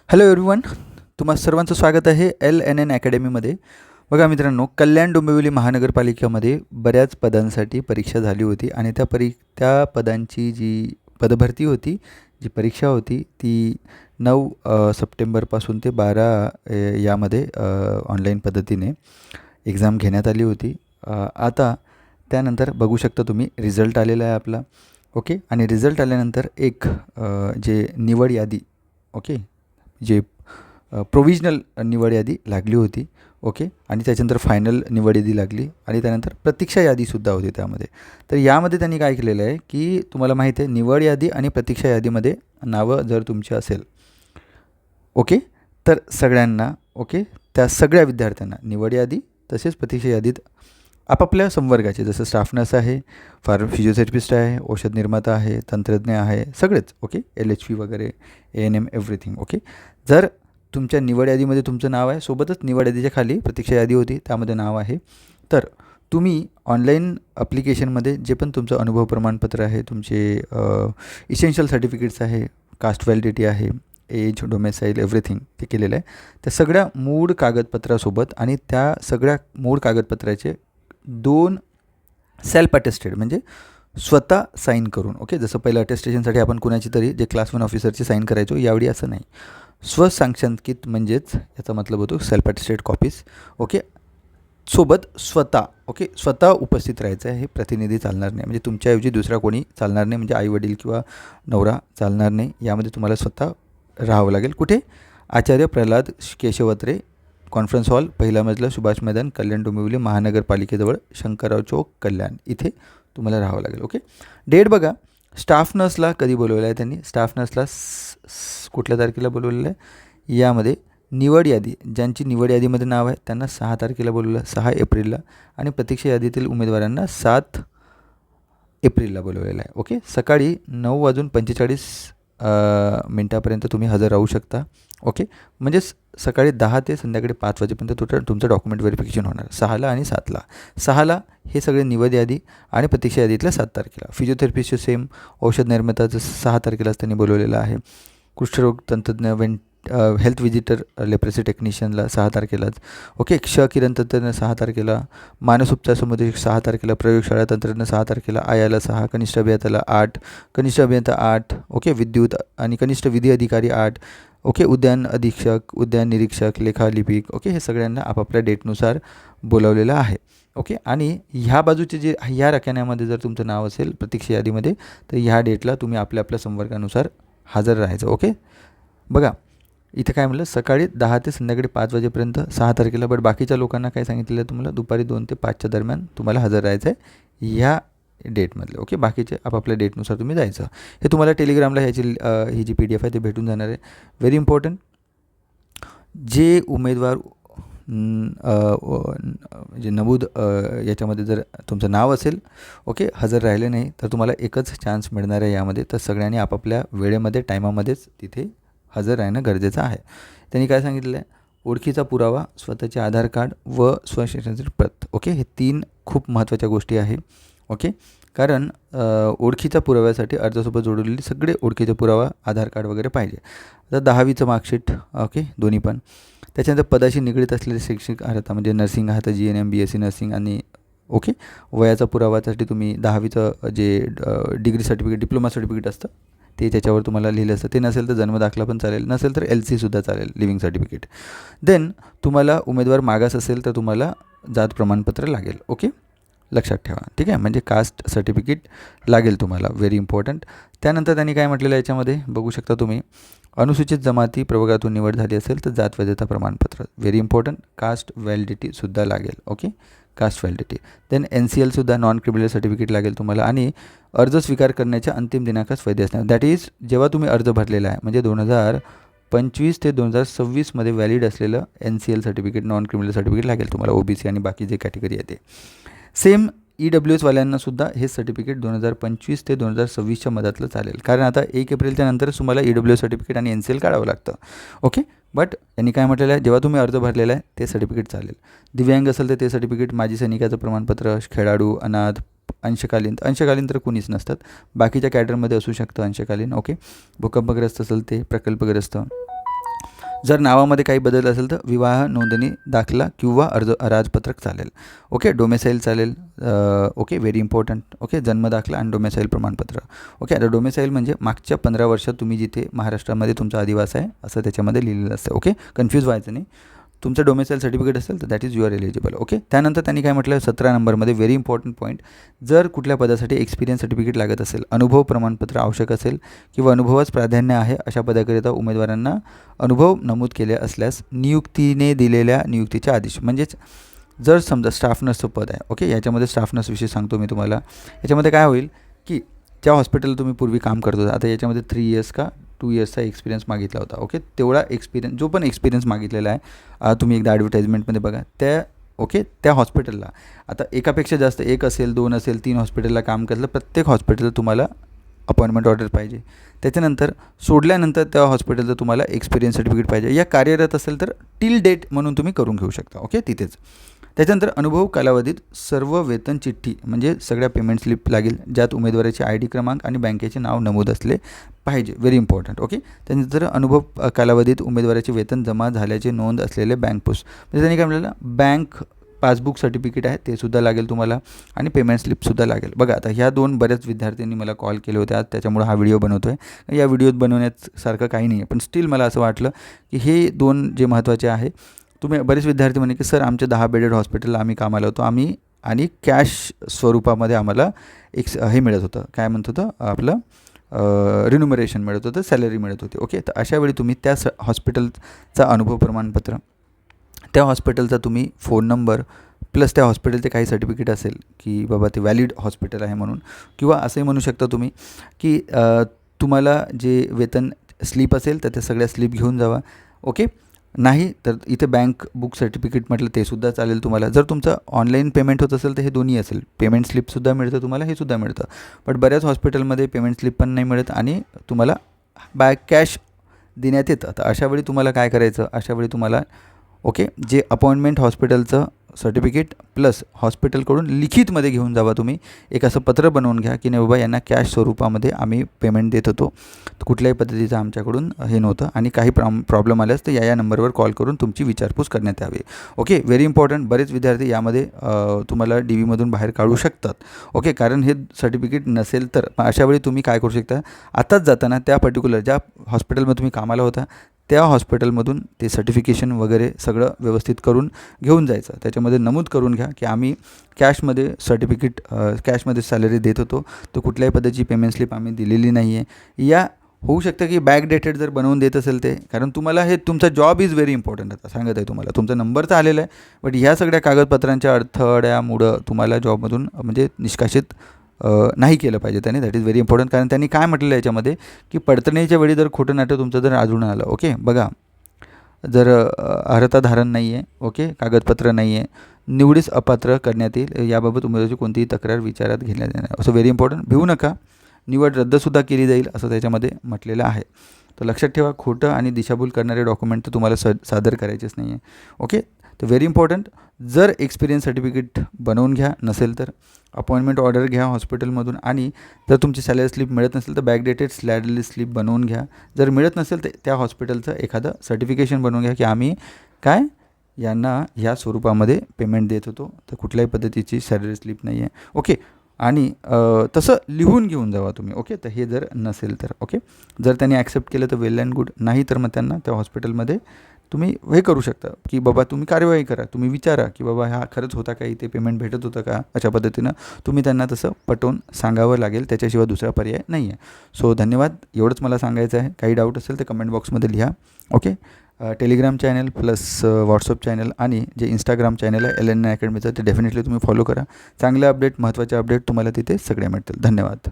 Hello everyone, तुम्हा सर्वांचं स्वागत आहे LNN अकॅडमीमध्ये. बघा मित्रांनो, कल्याण डोंबिवली महानगरपालिकेमध्ये बऱ्याच पदांसाठी परीक्षा झाली होती आणि त्या पदांची जी पदभरती होती, जी परीक्षा होती ती 9 सप्टेंबरपासून ते 12 यामध्ये ऑनलाईन पद्धतीने एक्झाम घेण्यात आली होती. आता त्यानंतर बघू शकता तुम्ही रिझल्ट आलेला आहे आपला. ओके, आणि रिझल्ट आल्यानंतर एक जे निवड यादी, ओके, जे प्रोविजनल निवड यादी लागली होती. ओके, आणि त्याच्यानंतर फायनल निवड यादी लागली आणि त्यानंतर प्रतीक्षा यादीसुद्धा होती त्यामध्ये. तर यामध्ये त्यांनी काय केलेलं आहे की तुम्हाला माहीत आहे, निवड यादी आणि प्रतीक्षा यादीमध्ये नावं जर तुमची असेल, ओके, तर सगळ्यांना, ओके, त्या सगळ्या विद्यार्थ्यांना निवड यादी तसेच प्रतीक्षा यादीत आपापल्या संवर्गाचे, जसं स्टाफ नर्स आहे, फिजिओथेरपिस्ट आहे, औषध निर्माता आहे, तंत्रज्ञ आहे, सगळेच, ओके, LHV वगैरे, ANM एव्हरीथिंग. ओके, जर तुमच्या निवड यादीमध्ये तुमचं नाव आहे, सोबतच निवड यादीच्या खाली प्रतीक्षा यादी होती त्यामध्ये नाव आहे, तर तुम्ही ऑनलाईन ॲप्लिकेशनमध्ये जे पण तुमचं अनुभव प्रमाणपत्र आहे, तुमचे इसेन्शियल सर्टिफिकेट्स आहे, कास्ट व्हॅलिडिटी आहे, एज, डोमेसाईल, एव्हरीथिंग ते केलेलं आहे. त्या सगळ्या मूळ कागदपत्रासोबत आणि त्या सगळ्या मूळ कागदपत्राचे 2 सेल्फ अटेस्टेड म्हणजे स्वतः साईन करून, ओके, जसं पहिलं अटेस्टेशनसाठी आपण कुणाची तरी जे क्लास 1 ऑफिसरची साईन करायचो, यावेळी असं नाही, स्वसांक्षांकित म्हणजेच याचा मतलब होतो सेल्फ अटेस्टेड कॉपीज. ओके, सोबत स्वतः, ओके, स्वतः उपस्थित राहायचं आहे, हे प्रतिनिधी चालणार नाही, म्हणजे तुमच्याऐवजी दुसरा कोणी चालणार नाही, म्हणजे आईवडील किंवा नवरा चालणार नाही, यामध्ये तुम्हाला स्वतः राहावं लागेल. कुठे? आचार्य प्रल्हाद केशवत्रे कॉन्फरन्स हॉल, पहिला मजला, सुभाष मैदान, कल्याण डोंबिवली महानगरपालिकेजवळ, शंकरराव चौक, कल्याण, इथे तुम्हाला राहावं लागेल. ओके, डेट बघा, स्टाफ नर्सला कधी बोलवलं आहे त्यांनी, स्टाफ नर्सला कुठल्या तारखेला बोलवलेलं आहे, यामध्ये निवड यादी, ज्यांची निवड यादीमध्ये नाव आहे त्यांना 6 तारखेला बोलवलं, 6 एप्रिलला, आणि प्रतीक्षा यादीतील उमेदवारांना 7 एप्रिलला बोलवलेलं आहे. ओके, सकाळी 9:45 मिनटापर्यंत तुम्ही हजर राहू शकता. ओके, म्हणजेच सकाळी 10 ते संध्याकाळी 5 वाजेपर्यंत तुमचं डॉक्युमेंट व्हेरिफिकेशन होणार, 6ला आणि 7ला. 6ला हे सगळे निवड यादी आणि प्रतीक्षा यादीतल्या 7 तारखेला. फिजिओथेरपिस्टचे सेम, औषध निर्माताचं 6 तारखेलाच त्यांनी बोलवलेलं आहे. कुष्ठरोग तंत्रज्ञ, हेल्थ विजिटर, लेप्रेसी टेक्निशियनला 6 तारखेलाच. ओके, किरण तंत्रज्ञ 6 तारखेला, मानसोपचार समुदाय 6 तारखेला, प्रयोगशाळा तंत्रज्ञ 6 तारखेला, आयाला 6, कनिष्ठ अभियंताला 8, कनिष्ठ अभियंता 8, ओके, विद्युत आणि कनिष्ठ विधी अधिकारी 8, ओके, उद्यान अधीक्षक, उद्यान निरीक्षक, लेखालिपिक, ओके, हे सगळ्यांना आपापल्या डेटनुसार बोलावलेलं आहे. ओके, आणि ह्या बाजूचे जे ह्या रकान्यामध्ये जर तुमचं नाव असेल प्रतीक्षा यादीमध्ये, तर ह्या डेटला तुम्ही आपल्या संवर्गानुसार हजर राहायचं. ओके, बघा इथं काय म्हटलं, सकाळी 10 ते संध्याकाळी 5 वाजेपर्यंत 6 तारखेला, बट बाकीच्या लोकांना काय सांगितलेलं आहे तुम्हाला, दुपारी 2 ते 5च्या दरम्यान तुम्हाला हजर राहायचं आहे ह्या डेटमधले. ओके, बाकीचे आपापल्या डेटनुसार तुम्ही जायचं. हे तुम्हाला टेलिग्रामला ही जी PDF आहे ते भेटून जाणार आहे. व्हेरी इम्पॉर्टंट, जे उमेदवार जे नमूद याच्यामध्ये जर तुमचं नाव असेल, ओके, हजर राहिले नाही, तर तुम्हाला एकच चान्स मिळणार आहे यामध्ये, तर सगळ्यांनी आपापल्या वेळेमध्ये, टायमामध्येच तिथे हजर राहणं गरजेचं आहे. त्यांनी काय सांगितलं आहे, ओळखीचा पुरावा, स्वतःचे आधार कार्ड व स्वशिक्षणाची प्रत. ओके, हे 3 खूप महत्त्वाच्या गोष्टी आहे. ओके, कारण ओळखीच्या पुराव्यासाठी अर्जासोबत जोडलेली सगळे ओळखीचा पुरावा, आधार कार्ड वगैरे पाहिजे. आता 10वीचं मार्कशीट, ओके, दोन्ही पण. त्याच्यानंतर पदाशी निगडीत असलेले शैक्षणिक अर्हता, म्हणजे नर्सिंग आहे तर GNM, BSc नर्सिंग, आणि ओके, वयाचा पुरावासाठी तुम्ही 10वीचं जे डिग्री सर्टिफिकेट, डिप्लोमा सर्टिफिकेट असतं ते त्याच्यावर तुम्हाला लिहिलं असतं, ते नसेल तर जन्मदाखला पण चालेल, नसेल तर LCसुद्धा चालेल, लिव्हिंग सर्टिफिकेट. देन तुम्हाला उमेदवार मागास असेल तर तुम्हाला जात प्रमाणपत्र लागेल. ओके, लक्षात ठेवा, ठीक आहे, म्हणजे कास्ट सर्टिफिकेट लागेल तुम्हाला, व्हेरी इम्पॉर्टंट. त्यानंतर त्यांनी काय म्हटलेलं आहे याच्यामध्ये बघू शकता तुम्ही, अनुसूचित जमाती प्रवर्गातून निवड झाली असेल तर जात वैधता प्रमाणपत्र, व्हेरी इम्पॉर्टंट. कास्ट व्हॅलिडिटीसुद्धा लागेल. Okay, caste validity. देन NCLसुद्धा, नॉन क्रिमिनल सर्टिफिकेट लागेल तुम्हाला, आणि अर्ज स्वीकार करण्याच्या अंतिम दिनांकास वैध असणार, दॅट इज जेव्हा तुम्ही अर्ज भरलेला आहे, म्हणजे 2025 ते 2026मध्ये व्हॅलिड असलेलं NCL certificate, non criminal certificate लागेल तुम्हाला, OBC आणि बाकी जे कॅटेगरी आहे ते. सेम EWSवाल्यांनासुद्धा हे सर्टिफिकेट 2025 ते 2026च्या मधातलं चालेल, कारण आता 1 एप्रिलच्या नंतरच तुम्हाला EWS सर्टिफिकेट आणि NCL काढावं लागतं. ओके, बट यांनी काय म्हटलेलं आहे, जेव्हा तुम्ही अर्ज भरलेला आहे ते सर्टिफिकेट चालेल. दिव्यांग असेल तर ते सर्टिफिकेट, माजी सैनिकाचं प्रमाणपत्र, खेळाडू, अनाथ, अंशकालीन तर कुणीच नसतात, बाकीच्या कॅडरमध्ये असू शकतं अंशकालीन. ओके, भूकंपग्रस्त असेल ते, प्रकल्पग्रस्त, जर नावामध्ये काही बदल असेल तर विवाह नोंदणी दाखला किंवा राजपत्रक चालेल. ओके, डोमेसाईल चालेल. Okay, very important. ओके, जन्म दाखला आणि डोमेसाईल प्रमाणपत्र. ओके, आता डोमेसाईल म्हणजे मागच्या 15 वर्षात तुम्ही जिथे महाराष्ट्रामध्ये तुमचा अधिवास आहे असं त्याच्यामध्ये लिहिलेलं असतं. ओके, कन्फ्यूज व्हायचं नाही. तुमचं डोमेसाईल सर्टिफिकेट असेल तर that is you are eligible. Okay, त्यानंतर त्यांनी काय म्हटलं 17 नंबरमध्ये व्हेरी इम्पॉर्टंट पॉईंट, जर कुठल्या पदासाठी एक्सपिरियन्स सर्टिफिकेट लागत असेल, अनुभव प्रमाणपत्र आवश्यक असेल किंवा अनुभवास प्राधान्य आहे अशा पदाकरिता उमेदवारांना अनुभव नमूद केले असल्यास नियुक्तीने दिलेल्या नियुक्तीचे आदेश, म्हणजेच जर समजा स्टाफ नर्सचं पद आहे. ओके, याच्यामध्ये स्टाफ नर्सविषयी सांगतो मी तुम्हाला. याच्यामध्ये काय होईल की ज्या हॉस्पिटलला तुम्ही पूर्वी काम करत होता, आता याच्यामध्ये 3 इयर्स का 2 इयर्सचा एक्सपिरियन्स मागितला होता. ओके, तेवढा एक्सपिरियन्स जो पण एक्सपिरियन्स मागितलेला आहे तुम्ही एकदा ॲडव्हर्टाईजमेंटमध्ये बघा त्या हॉस्पिटलला आता एकापेक्षा जास्त, 1 असेल 2 असेल 3 हॉस्पिटलला काम केलं, प्रत्येक हॉस्पिटल तुम्हाला अपॉइंटमेंट ऑर्डर पाहिजे. त्याच्यानंतर सोडल्यानंतर त्या हॉस्पिटलचं तुम्हाला एक्सपिरियन्स सर्टिफिकेट पाहिजे. या कार्यरत असेल तर टिल डेट म्हणून तुम्ही करून घेऊ शकता. ओके, तिथेच. त्याच्यानंतर अनुभव कालावधीत सर्व वेतन चिठ्ठी म्हणजे सगळ्या पेमेंट स्लिप लागेल ज्यात उमेदवाराचे ID क्रमांक आणि बँकेचे नाव नमूद असले पाहिजे. Very important. ओके, त्यानंतर अनुभव कालावधीत उमेदवाराचे वेतन जमा झाल्याचे नोंद असलेले बँक पोस्ट, म्हणजे त्यांनी काय म्हटलेलं बँक पासबुक सर्टिफिकेट आहे ते सुद्धा लागेल तुम्हाला आणि पेमेंट स्लिपसुद्धा लागेल. बघा, आता ह्या 2 बऱ्याच विद्यार्थ्यांनी मला कॉल केले होते आज, त्याच्यामुळे हा व्हिडिओ बनवतो आहे. या व्हिडिओत बनवण्यासारखं काही नाही आहे, पण स्टील मला असं वाटलं की हे 2 जे महत्त्वाचे आहे. तुम्ही बरेच विद्यार्थी म्हणे की सर आमच्या 10 बेडेड हॉस्पिटलला आम्ही कामाला होतो, आम्ही आणि कॅश स्वरूपामध्ये आम्हाला हे मिळत होतं, काय म्हणत होतं आपलं रिन्युमरेशन मिळत होतं, सॅलरी मिळत होती. ओके, तर अशावेळी तुम्ही त्या हॉस्पिटलचा अनुभव प्रमाणपत्र, त्या हॉस्पिटलचा तुम्ही फोन नंबर प्लस त्या हॉस्पिटलचे काही सर्टिफिकेट असेल की बाबा ते व्हॅलिड हॉस्पिटल आहे म्हणून, किंवा असंही म्हणू शकता तुम्ही की तुम्हाला जे वेतन स्लिप असेल तर त्या सगळ्या स्लिप घेऊन जावा. ओके, नाही तर इथे बँक बुक सर्टिफिकेट म्हटलं ते सुद्धा चालेल तुम्हाला. जर तुमचं ऑनलाईन पेमेंट होत असेल तर हे दोन्ही असेल, पेमेंट स्लिपसुद्धा मिळतं तुम्हाला, हे सुद्धा मिळतं. बट बऱ्याच हॉस्पिटलमध्ये पेमेंट स्लिप पण नाही मिळत आणि तुम्हाला कॅश देण्यात येतं. तर अशावेळी तुम्हाला काय करायचं, अशावेळी तुम्हाला ओके जे अपॉइंटमेंट हॉस्पिटलचं सर्टिफिकेट प्लस हॉस्पिटलकडून लिखितमध्ये घेऊन जावा तुम्ही. एक असं पत्र बनवून घ्या की नाही बाबा यांना कॅश स्वरूपामध्ये आम्ही पेमेंट देत होतो, कुठल्याही पद्धतीचं आमच्याकडून हे नव्हतं आणि काही प्रॉब्लेम आल्यास तर या नंबरवर कॉल करून तुमची विचारपूस करण्यात यावी. Okay, very important. बरेच विद्यार्थी यामध्ये तुम्हाला DVमधून बाहेर काढू शकतात. ओके, कारण हे सर्टिफिकेट नसेल तर अशावेळी तुम्ही काय करू शकता, आताच जाताना त्या पर्टिक्युलर ज्या हॉस्पिटलमध्ये तुम्ही कामाला होता त्या हॉस्पिटलमधून ते सर्टिफिकेशन वगैरे सगळं व्यवस्थित करून घेऊन जायचं. त्याच्यामध्ये नमूद करून घ्या की आम्ही कॅशमध्ये सर्टिफिकेट कॅशमध्ये सॅलरी देत होतो, तर कुठल्याही पद्धतीची पेमेंट स्लिप आम्ही दिलेली नाही आहे. या होऊ शकतं की बॅकडेटेड जर बनवून देत असेल ते, कारण तुम्हाला हे तुमचा जॉब इज व्हेरी इम्पॉर्टंट. आता सांगत आहे तुम्हाला तुमचा नंबर तर आलेला आहे, बट ह्या सगळ्या कागदपत्रांच्या अडथळ्यामुळं तुम्हाला जॉबमधून म्हणजे निष्कासित नाही केलं पाहिजे त्याने. That is very important. कारण त्यांनी काय म्हटलेलं आहे याच्यामध्ये की पडताळणीच्या वेळी जर खोटं नाटं तुमचं जर आढळून आलं, ओके बघा, जर अर्हता धारण नाही आहे, ओके कागदपत्र नाही आहे, निवडीस अपात्र करण्यात येईल, याबाबत उमेदवाराची कोणतीही तक्रार विचारात घेण्यात येणार. असं व्हेरी इम्पॉर्टंट. भिवू नका, निवड रद्दसुद्धा केली जाईल असं त्याच्यामध्ये म्हटलेलं आहे. तर लक्षात ठेवा, खोटं आणि दिशाभूल करणारे डॉक्युमेंट तर तुम्हाला सादर करायचेच नाही आहे. ओके, तर व्हेरी इम्पॉर्टंट. जर एक्सपिरियन्स सर्टिफिकेट बनवून घ्या, नसेल तर अपॉइंटमेंट ऑर्डर घ्या हॉस्पिटलमधून, आणि जर तुमची सॅलरी स्लिप मिळत नसेल तर बॅकडेटेड सॅलरी स्लिप बनवून घ्या. जर मिळत नसेल तर त्या हॉस्पिटलचं एखादं सर्टिफिकेशन बनवून घ्या की आम्ही काय यांना ह्या स्वरूपामध्ये पेमेंट देत होतो, तर कुठल्याही पद्धतीची सॅलरी स्लिप नाही आहे. ओके, आणि तसं लिहून घेऊन जावा तुम्ही. ओके, तर हे जर नसेल तर ओके, जर त्यांनी ॲक्सेप्ट केलं तर वेल अँड गुड, नाही तर मग त्यांना त्या हॉस्पिटलमध्ये तुम्ही हे करू शकता की बाबा तुम्ही कार्यवाही करा, तुम्ही विचारा की बाबा हा खरंच होता का, इथे पेमेंट भेटत होतं का, अशा पद्धतीनं तुम्ही त्यांना तसं पटवून सांगावं लागेल, त्याच्याशिवाय दुसरा पर्याय नाही आहे. सो धन्यवाद, एवढंच मला सांगायचं आहे. काही डाऊट असेल तर कमेंट बॉक्समध्ये लिहा. Okay, Telegram channel plus WhatsApp channel आणि जे इंस्टाग्राम चॅनल आहे LNN अकॅडमीचं ते डेफिनेटली तुम्ही फॉलो करा. चांगले अपडेट, महत्त्वाचे अपडेट तुम्हाला तिथे सगळे मिळतील. धन्यवाद.